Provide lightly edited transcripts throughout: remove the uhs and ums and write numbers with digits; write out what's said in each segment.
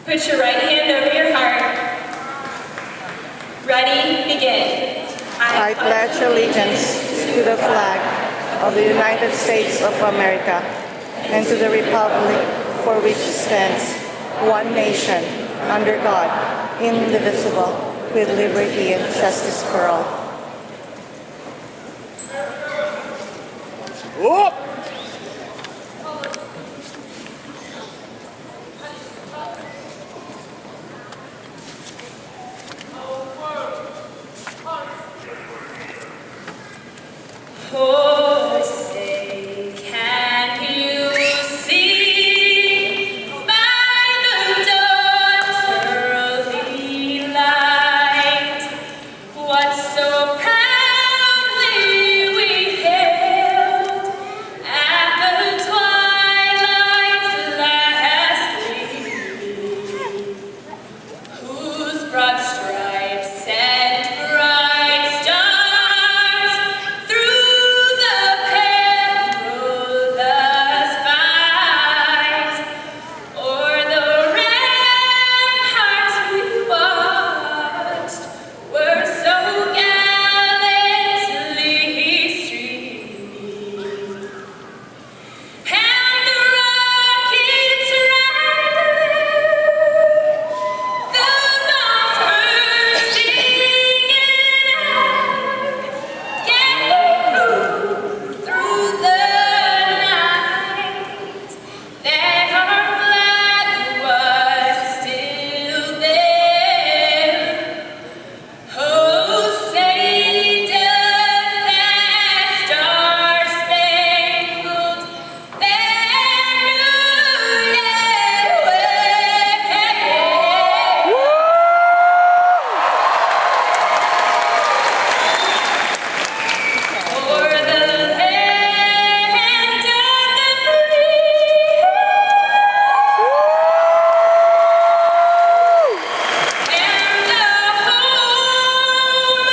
Put your right hand over your heart. Ready, begin. I pledge allegiance to the flag of the United States of America and to the republic for which it stands, one nation, under God, indivisible, with liberty and justice for all. Whoop! Oh, say, can you see by the dawn's early light what so proudly we hailed at the twilight's last gleaming, whose broad stripes sent bright stars through the perilous fight, o'er the ramparts we watched were so gallantly streaming, and the rockets rattling, the bombs bursting in air, gave proof through the night that our flag was still there. Oh, say does that star-spangled banner yet wave? For the land of the free and the home of the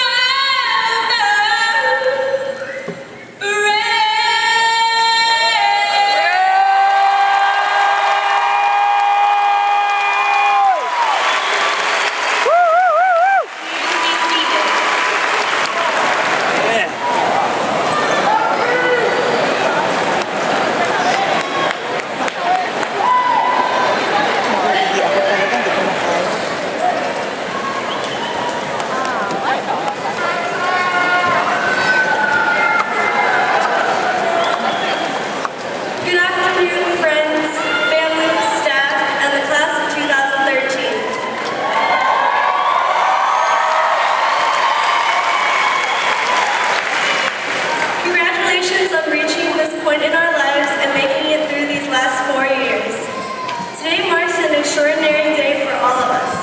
Hindi ako talaga, hindi ko makaya. Good afternoon, friends, family, staff, and the class of 2013. Congratulations on reaching this point in our lives and making it through these last 4 years. Today marks an extraordinary day for all of us.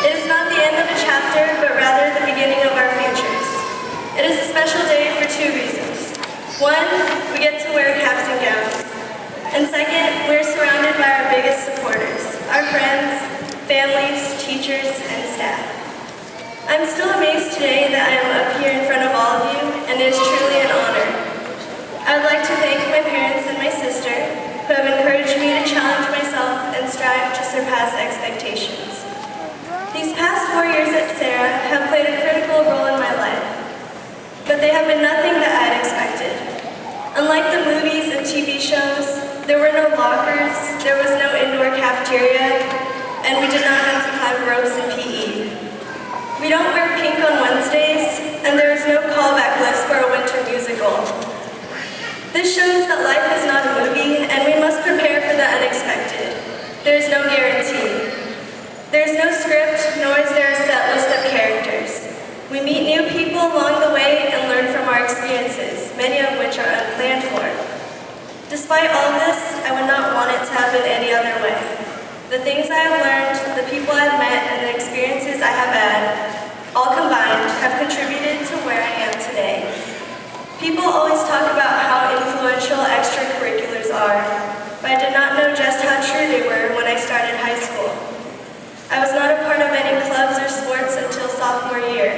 It is not the end of a chapter, but rather the beginning of our futures. It is a special day for 2 reasons. One, we get to wear caps and gowns. And second, we're surrounded by our biggest supporters, our friends, families, teachers, and staff. I'm still amazed today that I am up here in front of all of you, and it is truly an honor. I would like to thank my parents and my sister, who have encouraged me to challenge myself and strive to surpass expectations. These past 4 years at Serra have played a critical role in my life, but they have been nothing that I'd expected. Unlike the movies and TV shows, there were no lockers, there was no indoor cafeteria, and we did not have to climb ropes in PE. We don't wear pink on Wednesdays, and there is no callback list for a winter musical. This shows that life is not a movie, and we must prepare for the unexpected. There is no guarantee. There is no script, nor is there a set list of characters. We meet new people along the way and learn from our experiences, many of which are unplanned for. Despite all this, I would not want it to have been any other way. The things I have learned, the people I've met, and the experiences I have had, all combined, have contributed to where I am today. People always talk about how influential extracurriculars are, but I did not know just how true they were when I started high school. I was not a part of any clubs or sports until sophomore year.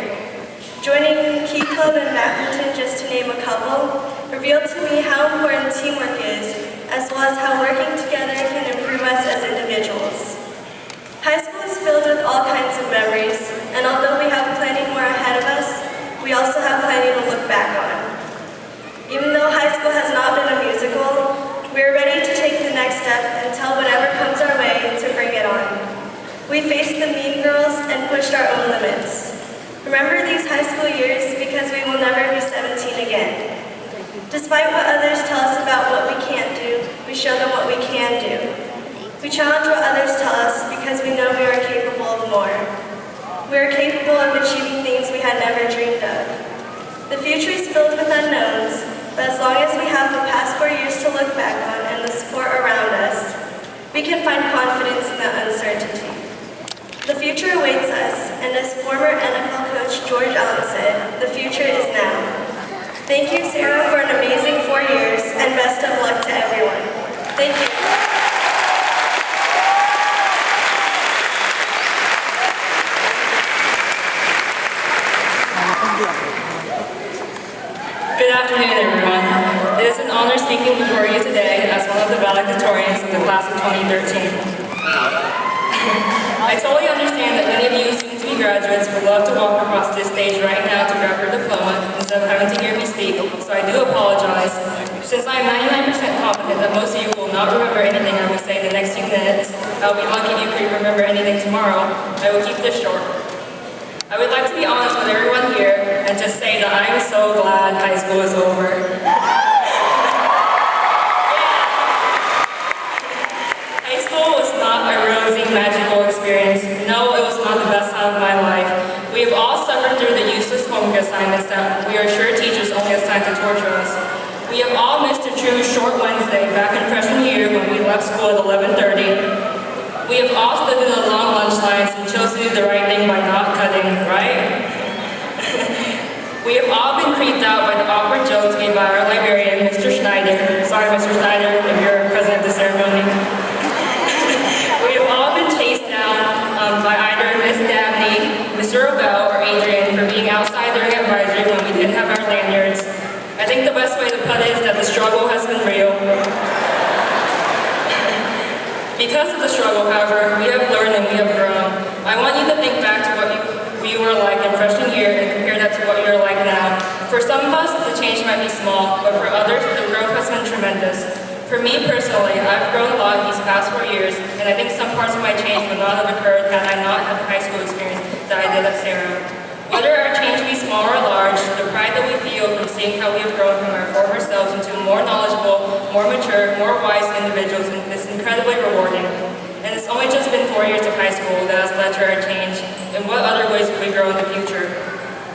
Joining Key Club and badminton, just to name a couple, revealed to me how important teamwork is, as well as how working together can improve us as individuals. Remember these high school years because we will never be 17 again. Despite what others tell us about what we can't do, we show them what we can do. We challenge what others tell us because we know we are capable of more. We are capable of achieving things we had never dreamed of. The future is filled with unknowns, but as long as we have the past 4 years to look back on and the support around us, we can find confidence in that uncertainty. The future awaits us, and as former NFL coach George Allen said, the future is now. Thank you, Serra, for an amazing 4 years, and best of luck to everyone. Thank you. Good afternoon, everyone. It is an honor speaking before you today as one of the valedictorians of the class of 2013. I totally understand that many of you soon-to-be graduates would love to walk across this stage right now to grab your diploma instead of having to hear me speak, so I do apologize. Since I am 99% confident that most of you will not remember anything I will say in the next few minutes, I'll be lucky if you remember anything tomorrow. I will keep this short. I would like to be honest with everyone here and just say that I am so glad high school is over. High school was not a rosy, magical experience. No, it was not the best time of my life. We have all suffered through the useless homework assignments that we are sure teachers only assigned to torture us. We have all missed a true short Wednesday back in freshman year when we left school at 11:30. We have all stood in the long lunch lines and chose to do the right thing by not cutting, right? We have all been creeped out by the awkward jokes made by our librarian, Mr. Schneider. Sorry, Mr. Schneider, if you're present at the ceremony. We have all been chased down by either Miss Dabney, Mr. Robel, or Adrian for being outside during advisory when we didn't have our lanyards. I think the best way to put it is that the struggle has been real. Because of the struggle, however, we have learned and we have grown. I want you to think back to what we were like in freshman year and compare that to what you're like now. For some of us, the change might be small, but for others, the growth has been tremendous. For me personally, I've grown a lot these past 4 years, and I think some parts of my change would not have occurred had I not had the high school experience that I did at Serra. Whether our change be small or large, the pride that we feel from seeing how we have grown from our former selves into more knowledgeable, more mature, more wise individuals is incredibly rewarding. And it's only just been 4 years of high school that has led to our change. In what other ways will we grow in the future?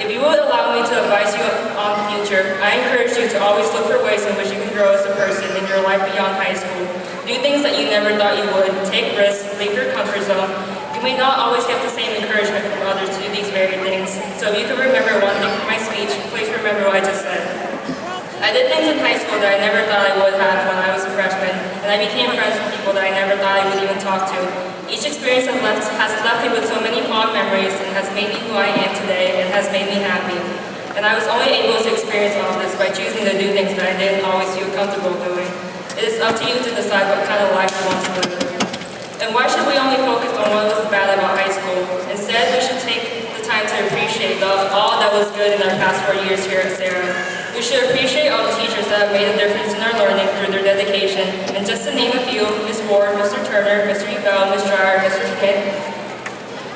If you would allow me to advise you on the future, I encourage you to always look for ways in which you can grow as a person in your life beyond high school. Do things that you never thought you would. Take risks, leave your comfort zone. You may not always get the same encouragement from others to do these very things. So if you can remember one thing from my speech, please remember what I just said. I did things in high school that I never thought I would have when I was a freshman, and I became friends with people that I never thought I would even talk to. Each experience has left me with so many fond memories and has made me who I am today and has made me happy. And I was only able to experience all this by choosing to do things that I didn't always feel comfortable doing. It is up to you to decide what kind of life you want to live. And why should we only focus on what was bad about high school? Instead, we should take the time to appreciate all that was good in our past 4 years here at Serra. We should appreciate all the teachers that have made a difference in our learning through their dedication. And just to name a few, Ms. Ward, Mr. Turner, Mr. Ebel, Ms. Dreyer, Mr. Schmidt.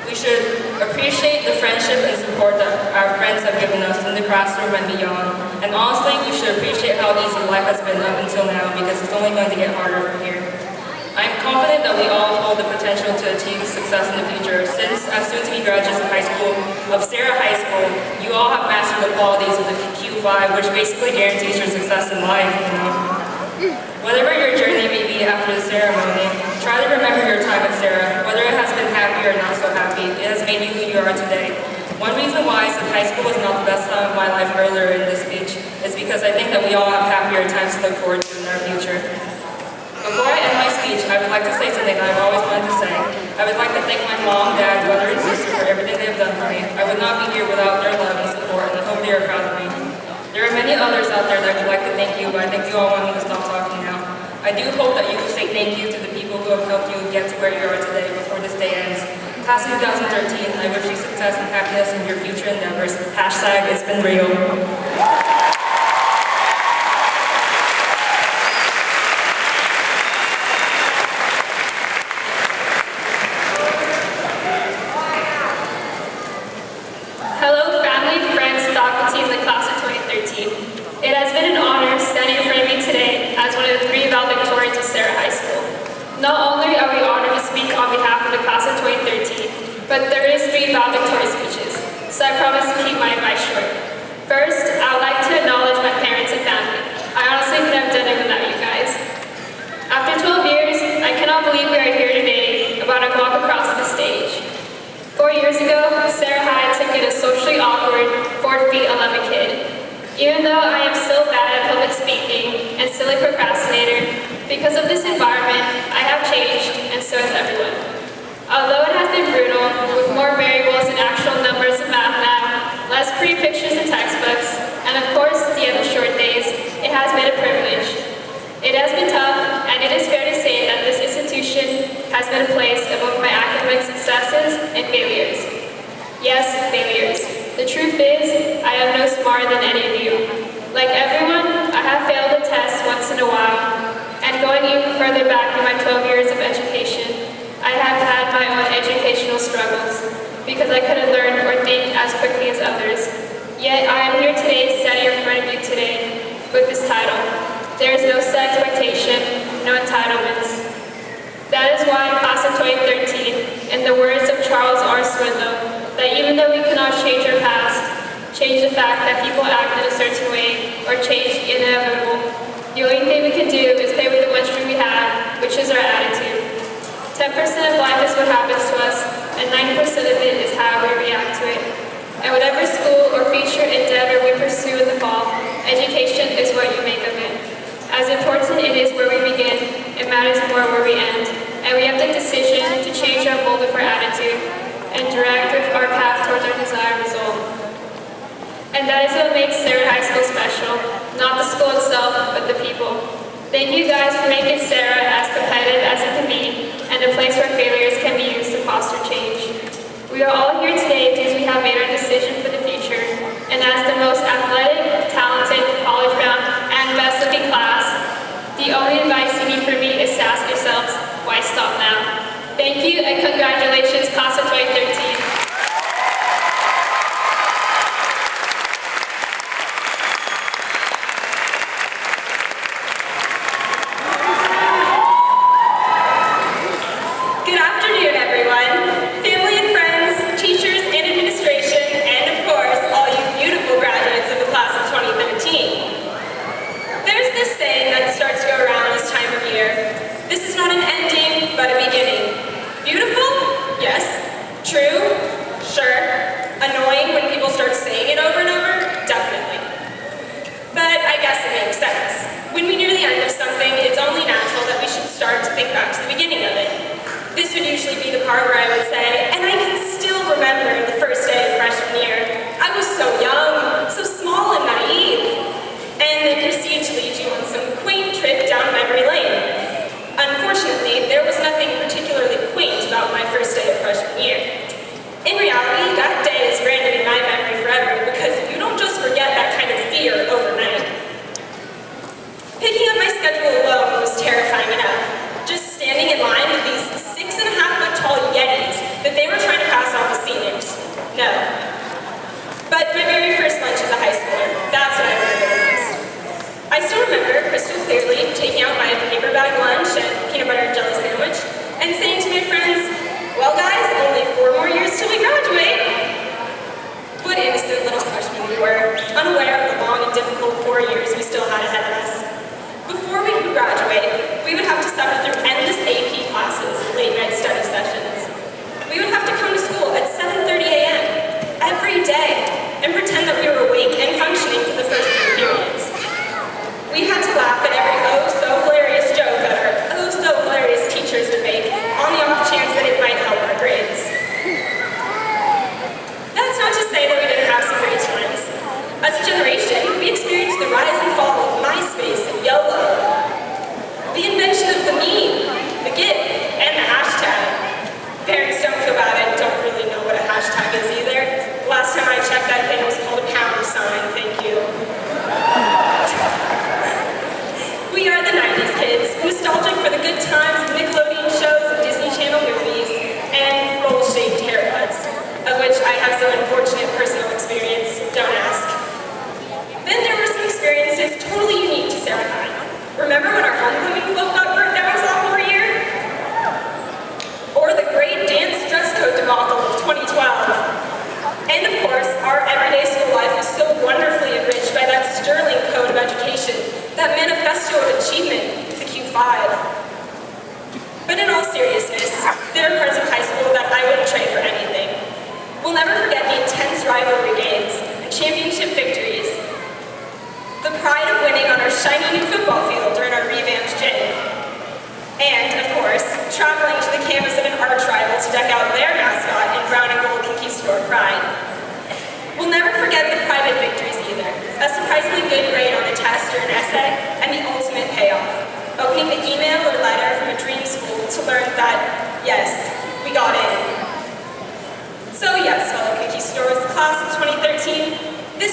We should appreciate the friendship and support that our friends have given us in the classroom and beyond. And honestly, we should appreciate how easy life has been up until now because it's only going to get harder from here. I am confident that we all hold the potential to achieve success in the future. Since, as soon-to-be graduates of Serra High School, you all have mastered the qualities of the Q5, which basically guarantees your success in life, you know. Whatever your journey may be after the ceremony, try to remember your time at Serra. Whether it has been happy or not so happy, it has made you who you are today. One reason why I said high school was not the best time of my life earlier in this speech is because I think that we all have happier times to look forward to in our future. Before I end my speech, I would like to say something that I've always wanted to say. I would like to thank my mom, dad, brother, and sister for everything they have done for me. I would not be here without their love and support, and I hope they are proud of me. There are many others out there that would like to thank you, but I think you all want me to stop talking now. I do hope that you will say thank you to the people who have helped you get to where you are today before this day ends. Class of 2013, I wish you success and happiness in your future endeavors. Hashtag it's been real. Hello, 3 valedictory speeches, so I promise to keep my advice short. First, I would like to acknowledge my parents and family. I honestly could have done it without you guys. After 12 years, I cannot believe we are here today, about to walk across the stage. 4 years ago, Serra High took in a socially awkward 4 feet 11 kid. Even though I am still bad at public speaking and still a procrastinator, because of this environment, I have changed, and so has everyone. Although it has been brutal, with more variables and actual numbers in math now, less pretty pictures and textbooks, and of course, the other short days, it has been a privilege. It has been tough, and it is fair to say that this institution has been a place of both my academic successes and failures. Yes, failures. The truth is, I am no smarter than any of you. Like everyone, I have failed a test once in a while, and going even further back in my 12 years of education, I have had my own educational struggles because I couldn't learn or think as quickly as others. Yet I am here today, standing in front of you today with this title. There is no set expectation, no entitlements. That is why Class of 2013, in the words of Charles R. Swindoll, that even though we cannot change our past, change the fact that people act in a certain way, or change the inevitable, the only thing we can do is play with the one string we have, which is our attitude. 10% of life is what happens to us, and 90% of it is how we react to it. And whatever school or future endeavor we pursue in the fall, education is what you make of it. As important it is where we begin, it matters more where we end. And we have the decision to change our mold of our attitude and direct our path towards our desired result. And that is what makes Serra High School special, not the school itself, but the people. Thank you guys for making Serra as competitive as it can be, and a place where failures can be used to foster change. We are all here today because we have made our decision for the future, and as the most athletic, talented, college-bound, and best-looking class, the only advice you need from me is to ask yourselves, why stop now? Thank you, and congratulations, Class of 2013. Class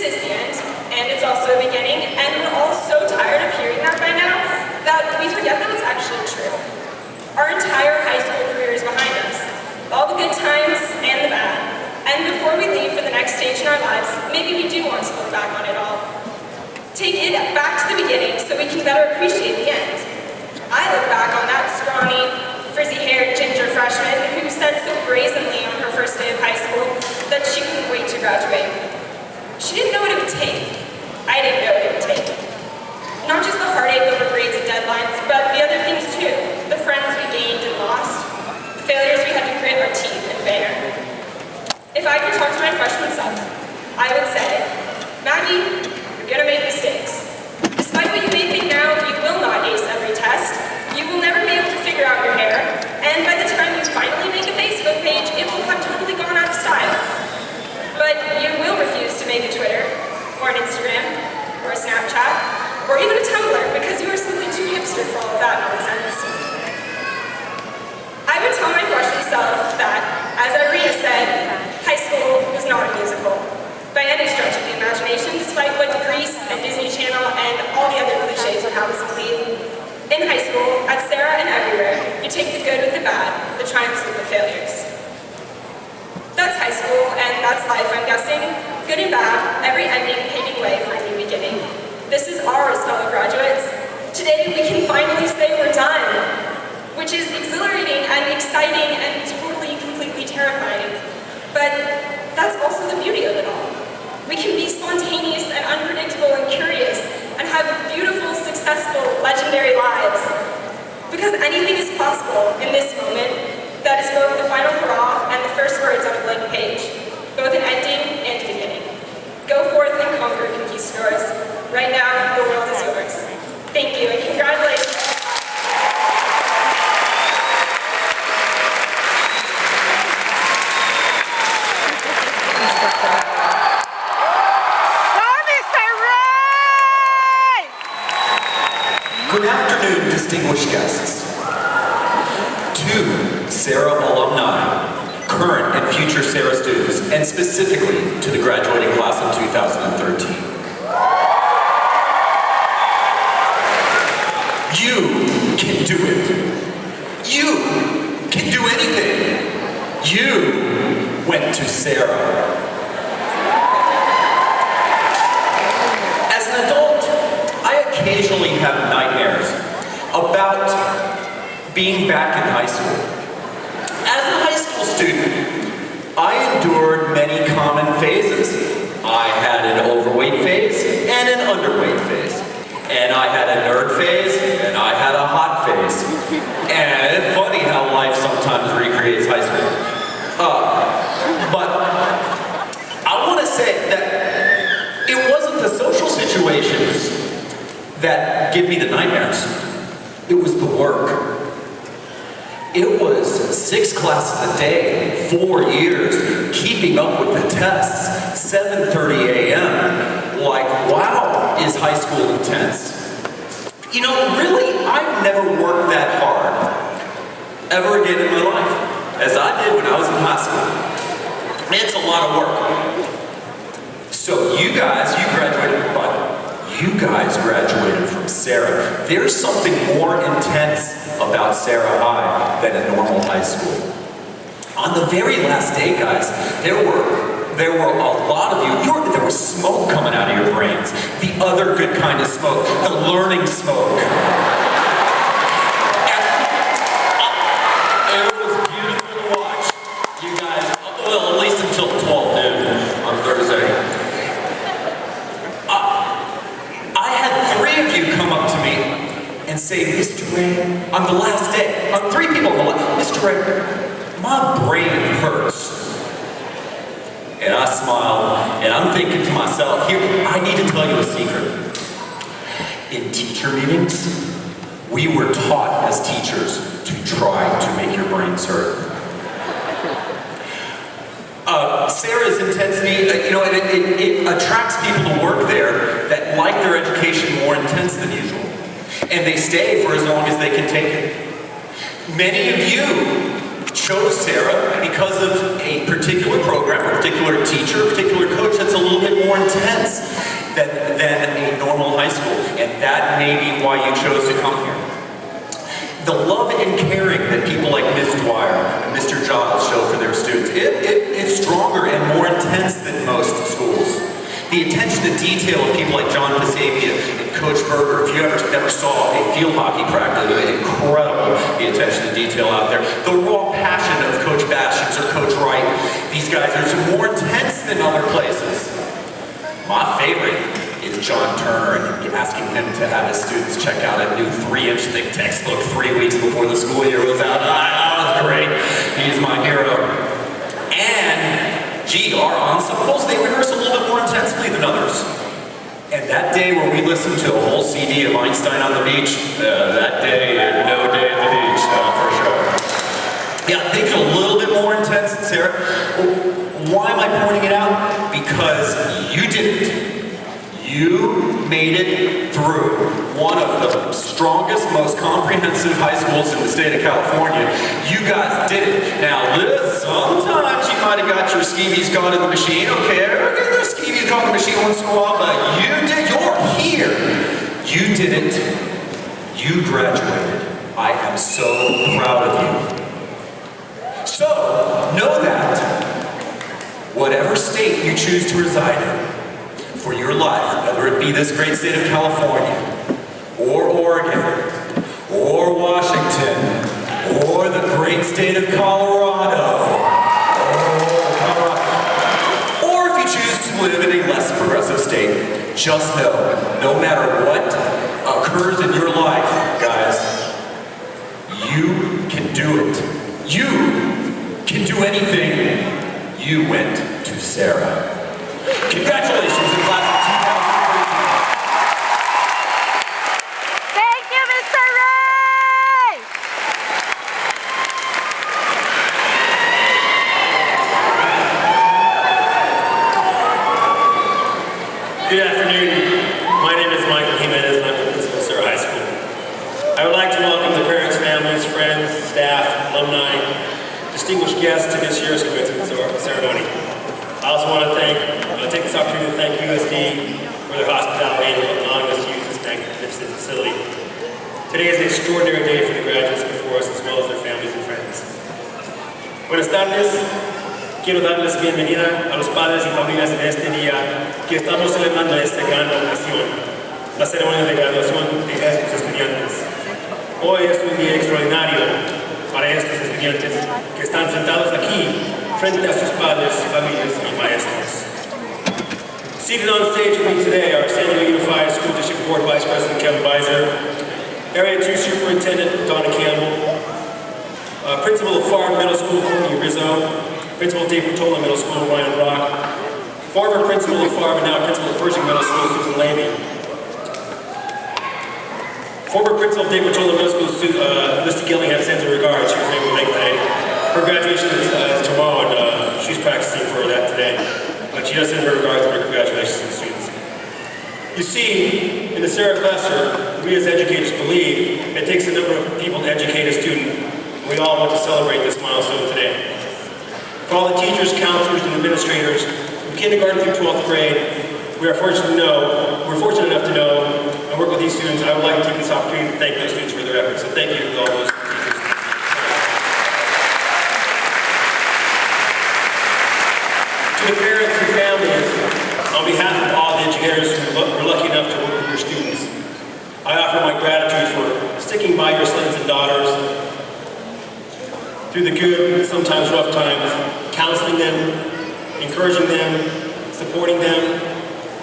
is the end, and it's also the beginning, and we're all so tired of hearing that by now that we forget that it's actually true. Our entire high school career is behind us, all the good times and the bad. And before we leave for the next stage in our lives, maybe we do want to look back on it all. Take it back to the beginning so we can better appreciate the end. I look back on that scrawny, frizzy-haired ginger freshman who said so brazenly on her first day of high school that she couldn't wait to graduate. She didn't know what it would take. I didn't know what it would take. Not just the heartache over grades and deadlines, but the other things too. The friends we gained and lost. The failures we had to grit our teeth and bear. If I could talk to my freshman self, I would say, Maggie, you're gonna make mistakes. Despite what you may think now, you will not ace every test. You will never be able to figure out your hair. And by the time you finally make a Facebook page, it will have totally gone out of style. But you will refuse to make a Twitter, or an Instagram, or a Snapchat, or even a Tumblr, because you are simply too hipster for all of that nonsense. I would tell my freshman self that, as Irina said, high school was not a musical, by any stretch of the imagination, despite what Grease and Disney Channel and all the other cliches would have us believe. In high school, at Serra and everywhere, you take the good with the bad, the triumphs with the failures. That's high school, and that's life, I'm guessing. Good and bad, every ending paving way for a new beginning. This is ours, fellow graduates. Today, we can finally say we're done, which is exhilarating and exciting and totally, completely terrifying. But that's also the beauty of it all. We can be spontaneous and unpredictable and curious and have beautiful, successful, legendary lives. Because anything is possible in this moment that is both the final hurrah and the first words on a blank page, both an ending and a beginning. Go forth and conquer, conquistadors. Right now, the world is yours. Thank you, and congratulations. Good afternoon, distinguished guests. To Serra alumni, current and future Serra students, and specifically to the graduating class of 2013. You can do it. You can do anything. You went to Serra. As an adult, I occasionally have nightmares about being back in high school. As a high school student, I endured many common phases. I had an overweight phase and an underweight phase. And I had a nerd phase and I had a hot phase. And it's funny how life sometimes recreates high school. But I want to say that it wasn't the social situations that give me the nightmares. It was the work. It was 6 classes a day, 4 years, keeping up with the tests, 7:30 a.m. Like, wow, is high school intense? You know, really, I've never worked that hard ever again in my life, as I did when I was in high school. It's a lot of work. So you guys, you guys graduated from Serra. There's something more intense about Serra High than a normal high school. On the very last day, guys, there were a lot of you. There was smoke coming out of your brains. The other good kind of smoke, the learning smoke. And it was beautiful to watch. You guys, well, at least until 12 noon on Thursday. I had 3 of you come up to me and say, Mr. Ray, on the last day, 3 people on the last, Mr. Ray, my brain hurts. And I smiled, and I'm thinking to myself, here, I need to tell you a secret. In teacher meetings, we were taught as teachers to try to make your brains hurt. Serra's intensity, it attracts people to work there that like their education more intense than usual. And they stay for as long as they can take it. Many of you chose Serra because of a particular program program, a particular teacher, a particular coach that's a little bit more intense than a normal high school. And that may be why you chose to come here. The love and caring that people like Ms. Dwyer and Mr. Giles show for their students, it's stronger and more intense than most schools. The attention to detail of people like John Pasapia and Coach Berger, if you ever saw a field hockey practice, incredible, the attention to detail out there. The raw passion of Coach Bastians or Coach Wright, these guys are more intense than other places. My favorite is John Turner and asking him to have his students check out a new 3-inch thick textbook 3 weeks before the school year was out. That was great. He's my hero. And, gee, our ensembles, they rehearse a little bit more intensely than others. And that day where we listened to a whole CD of Einstein on the beach, that day, no day at the beach, for sure. Yeah, things are a little bit more intense, Sarah. Why am I pointing it out? Because you didn't. You made it through one of the strongest, most comprehensive high schools in the state of California. You guys did it. Now, sometimes you might have got your skeevies gone in the machine. Okay, the skeevies gone in the machine once in a while, but you did. You're here. You did it. You graduated. I am so proud of you. So, know that whatever state you choose to reside in, for your life, whether it be this great state of California, or Oregon, or Washington, or the great state of Colorado, or if you choose to live in a less progressive state, just know, no matter what occurs in your life, guys, you can do it. You can do anything. You went to Serra. Congratulations in class of 2013. Thank you, Mr. Ray! Good afternoon. My name is Meneses, and I'm the principal of Serra High School. I would like to welcome the parents, families, friends, staff, alumni, distinguished guests to this year's commencement ceremony. I also want to take this opportunity to thank USD for their hospitality and allowing us to use this magnificent facility. Today is an extraordinary day for the graduates before us, as well as their families and friends. Buenas tardes. Quiero darles bienvenida a los padres y familias en este día que estamos celebrando esta gran ocasión, la ceremonia de graduación de estos estudiantes. Hoy es un día extraordinario para estos estudiantes que están sentados aquí frente a sus padres, familias y maestros. Seated on stage with me today are San Diego Unified School District Board Vice President Kevin Beiser, Area 2 Superintendent Donna Campbell, Principal of Farm Middle School Courtney Rizzo, Principal of Dave Patola Middle School Ryan Brock, former Principal of Farm and now Principal of Pershing Middle School Susan Levy, former Principal of Dave Patola Middle School Misty Gillingham sends her regards. She was able to make today. Her graduation is tomorrow, and she's practicing for that today. But she does send her regards and her congratulations to the students. You see, in the Serra cluster, we as educators believe it takes a number of people to educate a student. We all want to celebrate this milestone today. For all the teachers, counselors, and administrators from kindergarten through 12th grade, we're fortunate enough to know and work with these students. I would like to take this opportunity to thank those students for their efforts. So thank you to all those teachers. To the parents and families, on behalf of all the educators who were lucky enough to work with your students, I offer my gratitude for sticking by your sons and daughters through the good, sometimes rough times, counseling them, encouraging them, supporting them,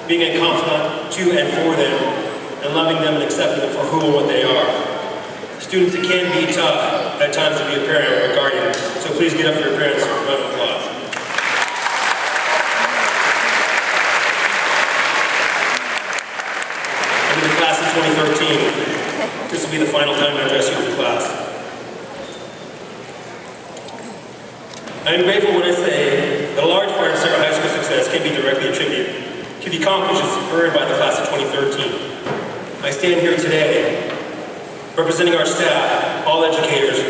being a confidant to and for them, and loving them and accepting them for who and what they are. Students, it can be tough at times to be a parent or a guardian, so please get up for your parents. Round of applause. And to the class of 2013, this will be the final time to address you as a class. I am grateful when I say that a large part of Serra High School success can be directly attributed to the accomplishments earned by the class of 2013. I stand here today representing our staff, all educators,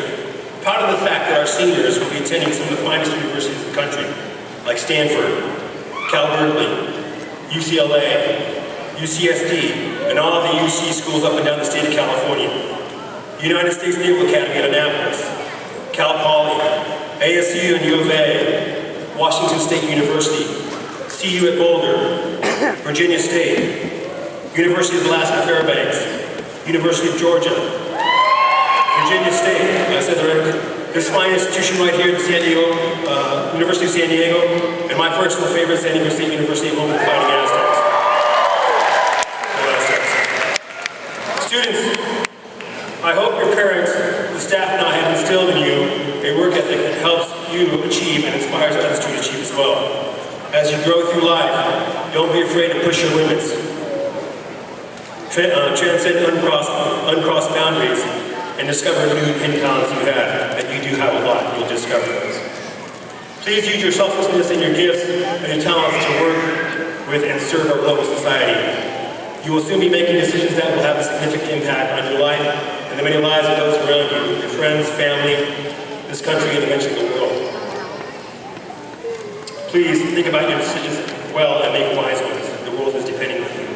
proud of the fact that our seniors will be attending some of the finest universities in the country. like Stanford, Cal Berkeley, UCLA, UCSD, and all of the UC schools up and down the state of California. United States Naval Academy at Annapolis, Cal Poly, ASU and U of A, Washington State University, CU at Boulder, Virginia State, University of Alaska Fairbanks, University of Georgia, Virginia State, I said the right, this fine institution right here in San Diego, University of San Diego, and my personal favorite, San Diego State University, home of the Fighting Aztecs. Students, I hope your parents, the staff, and I have instilled in you a work ethic that helps you achieve and inspires others to achieve as well. As you grow through life, don't be afraid to push your limits. Transcend uncrossed boundaries and discover new hidden talents you have, that you do have a lot, you'll discover those. Please use your selflessness and your gifts and your talents to work with and serve our global society. You will soon be making decisions that will have a significant impact on your life and the many lives of those around you, your friends, family, this country, and eventually the world. Please think about your decisions well and make wise ones. The world is depending on you.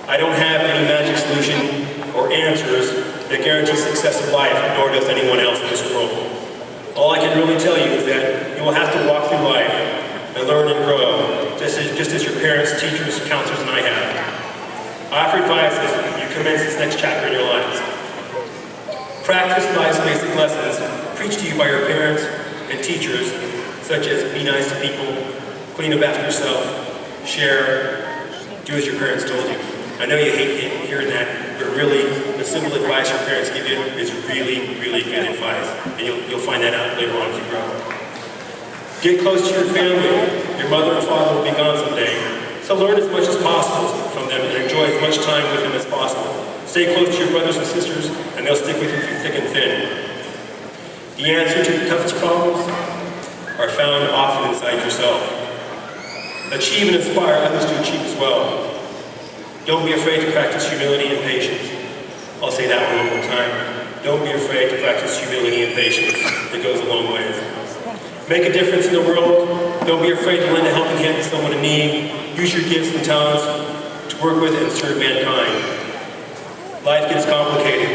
I don't have any magic solution or answers that guarantee success of life, nor does anyone else in this world. All I can really tell you is that you will have to walk through life and learn and grow, just as your parents, teachers, counselors, and I have. I offer advice as you commence this next chapter in your lives. Practice life's basic lessons preached to you by your parents and teachers, such as be nice to people, clean up after yourself, share, do as your parents told you. I know you hate hearing that, but really, the simple advice your parents give you is really, really good advice, and you'll find that out later on as you grow. Get close to your family. Your mother and father will be gone someday, so learn as much as possible from them and enjoy as much time with them as possible. Stay close to your brothers and sisters, and they'll stick with you through thick and thin. The answer to the toughest problems are found often inside yourself. Achieve and inspire others to achieve as well. Don't be afraid to practice humility and patience. I'll say that one more time. Don't be afraid to practice humility and patience. It goes a long way. Make a difference in the world. Don't be afraid to lend a helping hand to someone in need. Use your gifts and talents to work with and serve mankind. Life gets complicated.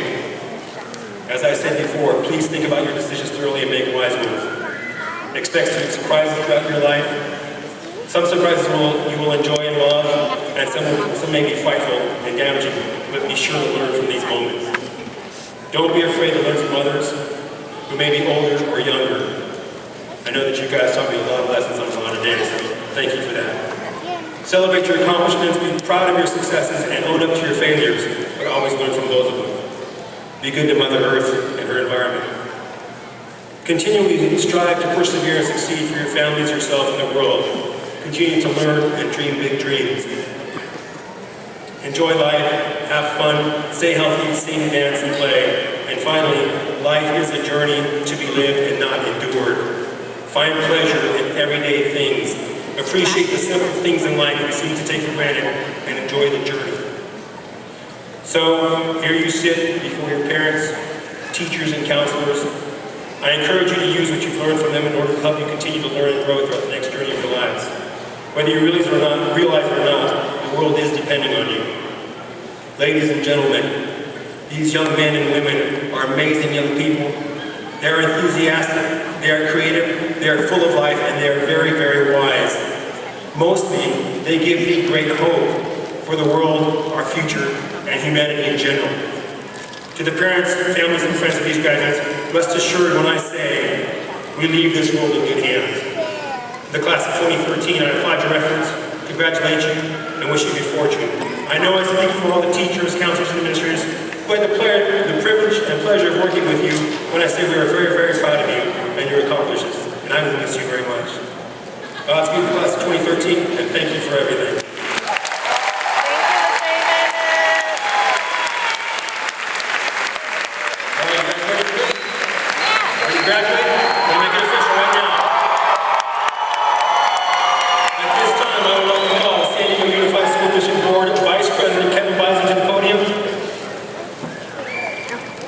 As I said before, please think about your decisions thoroughly and make wise ones. Expect surprises throughout your life. Some surprises you will enjoy and love, and some may be frightful and damaging, but be sure to learn from these moments. Don't be afraid to learn from others who may be older or younger. I know that you guys taught me a lot of lessons on a lot of days, so thank you for that. Celebrate your accomplishments, be proud of your successes, and own up to your failures, but always learn from those of them. Be good to Mother Earth and her environment. Continually strive to persevere and succeed for your families, yourself, and the world. Continue to learn and dream big dreams. Enjoy life, have fun, stay healthy, sing, dance, and play. And finally, life is a journey to be lived and not endured. Find pleasure in everyday things. Appreciate the simple things in life we seem to take for granted and enjoy the journey. So, here you sit before your parents, teachers, and counselors. I encourage you to use what you've learned from them in order to help you continue to learn and grow throughout the next journey of your lives. Whether you realize it or not, the world is depending on you. Ladies and gentlemen, these young men and women are amazing young people. They're enthusiastic, they are creative, they are full of life, and they are very, very wise. Mostly, they give me great hope for the world, our future, and humanity in general. To the parents, families, and friends of these graduates, rest assured when I say, we leave this world in good hands. The class of 2013, I applaud your efforts, congratulate you, and wish you good fortune. I know I speak for all the teachers, counselors, and administrators who had the privilege and pleasure of working with you when I say we are very, very proud of you and your accomplishments, and I will miss you very much. Godspeed to the class of 2013, and thank you for everything.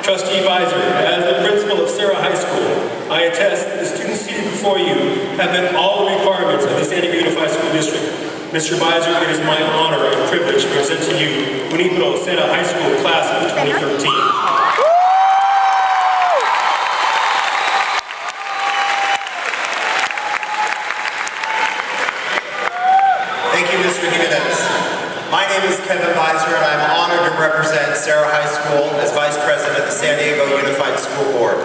Trustee Visor, as the principal of Serra High School, I attest that the students seated before you have met all the requirements of the San Diego Unified School District. Mr. Beiser, it is my honor and privilege to present to you Serra High School class of 2013. Thank you, Mr. Meneses. My name is Kevin Beiser, and I'm honored to represent Serra High School as Vice President of the San Diego Unified School Board.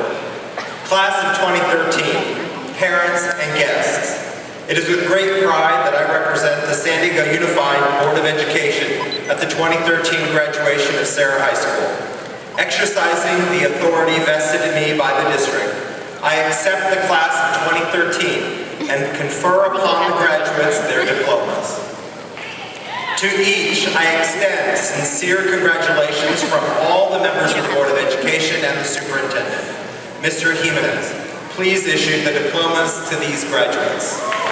Class of 2013, parents and guests. It is with great pride that I represent the San Diego Unified Board of Education at the 2013 graduation of Serra High School. Exercising the authority vested in me by the district, I accept the class of 2013 and confer upon the graduates their diplomas. To each, I extend sincere congratulations from all the members of the Board of Education and the superintendent. Mr. Meneses, please issue the diplomas to these graduates.